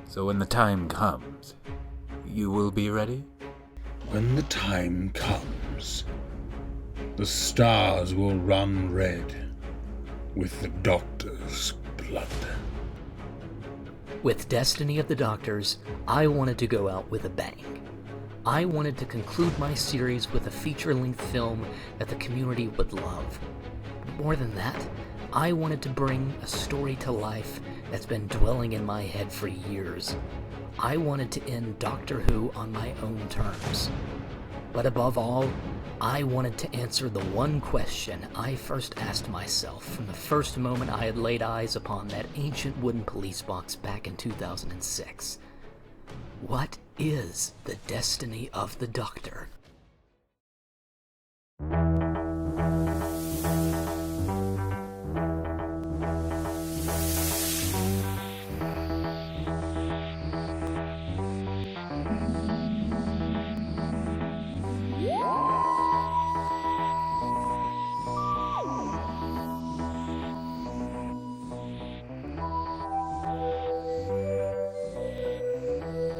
So when the time comes, you will be ready? When the time comes, the stars will run red with the Doctor's blood. With Destiny of the Doctors, I wanted to go out with a bang. I wanted to conclude my series with a feature-length film that the community would love. But more than that, I wanted to bring a story to life that's been dwelling in my head for years. I wanted to end Doctor Who on my own terms. But above all, I wanted to answer the one question I first asked myself from the first moment I had laid eyes upon that ancient wooden police box back in 2006. What is the destiny of the Doctor?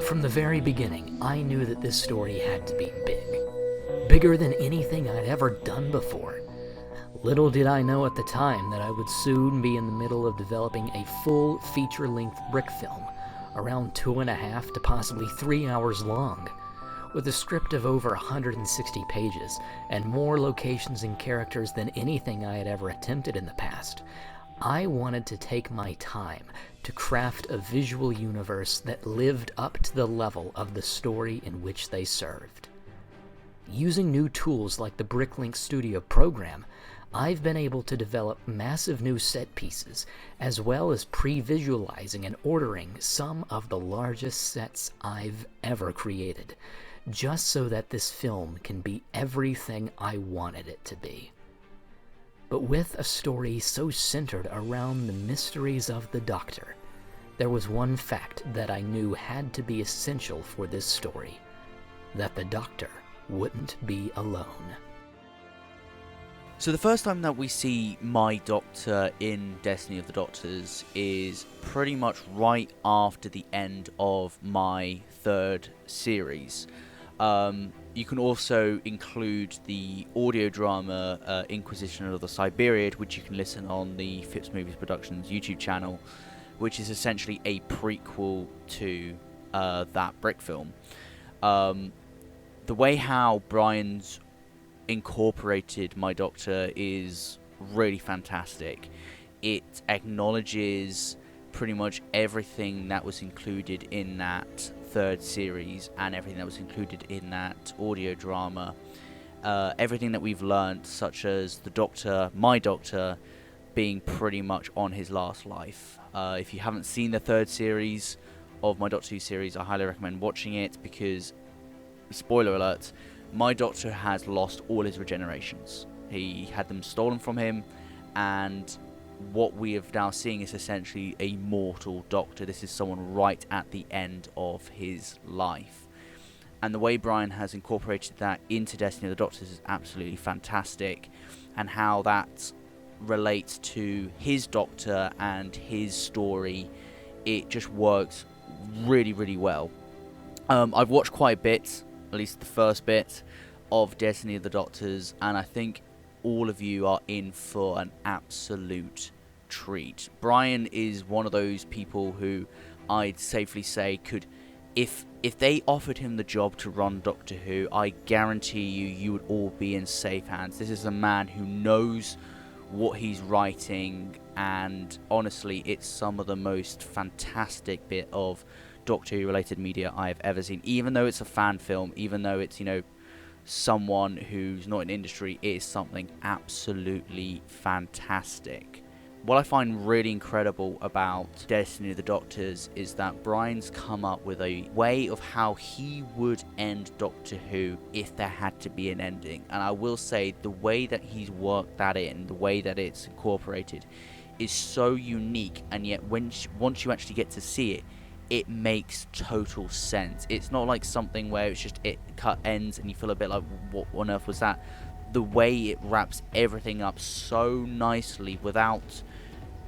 From the very beginning, I knew that this story had to be big. Bigger than anything I'd ever done before. Little did I know at the time that I would soon be in the middle of developing a full feature-length Brickfilm, around 2.5 to possibly 3 hours long, with a script of over 160 pages and more locations and characters than anything I had ever attempted in the past. I wanted to take my time to craft a visual universe that lived up to the level of the story in which they served. Using new tools like the Bricklink Studio program, I've been able to develop massive new set pieces, as well as pre-visualizing and ordering some of the largest sets I've ever created, just so that this film can be everything I wanted it to be. But with a story so centered around the mysteries of the Doctor, there was one fact that I knew had to be essential for this story: that the Doctor wouldn't be alone. So the first time that we see my Doctor in Destiny of the Doctors is pretty much right after the end of my third series. You can also include the audio drama Inquisition of the Siberiad, which you can listen on the Phipps Movies Productions YouTube channel, which is essentially a prequel to that Brickfilm. The way how Bryan's incorporated my Doctor is really fantastic. It acknowledges pretty much everything that was included in that third series and everything that was included in that audio drama, everything that we've learned, such as the Doctor, my Doctor, being pretty much on his last life. If you haven't seen the third series of my Doctor Who series, I highly recommend watching it because, spoiler alert, my Doctor has lost all his regenerations. He had them stolen from him, and what we are now seeing is essentially a mortal Doctor. This is someone right at the end of his life. And the way Bryan has incorporated that into Destiny of the Doctors is absolutely fantastic, and how that relates to his Doctor and his story, it just works really, really well. I've watched quite a bit, at least the first bit, of Destiny of the Doctors, and I think all of you are in for an absolute treat. Bryan is one of those people who I'd safely say could, if they offered him the job to run Doctor Who, I guarantee you would all be in safe hands. This is a man who knows what he's writing, and honestly, it's some of the most fantastic bit of Doctor Who related media I've ever seen. Even though it's a fan film, even though it's, someone who's not in industry, it is something absolutely fantastic. What I find really incredible about Destiny of the Doctors is that Bryan's come up with a way of how he would end Doctor Who if there had to be an ending. And I will say, the way that he's worked that in, the way that it's incorporated, is so unique, and yet once you actually get to see it, it makes total sense. It's not like something where it's just it ends and you feel a bit like, what on earth was that? The way it wraps everything up so nicely without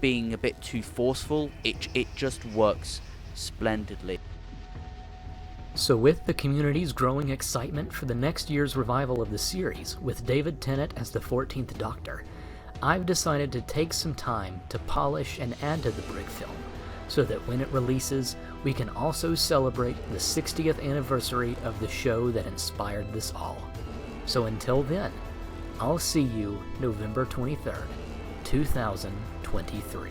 being a bit too forceful, it just works splendidly. So with the community's growing excitement for the next year's revival of the series, with David Tennant as the 14th Doctor, I've decided to take some time to polish and add to the Brickfilm, so that when it releases, we can also celebrate the 60th anniversary of the show that inspired this all. So until then, I'll see you November 23rd, 2023.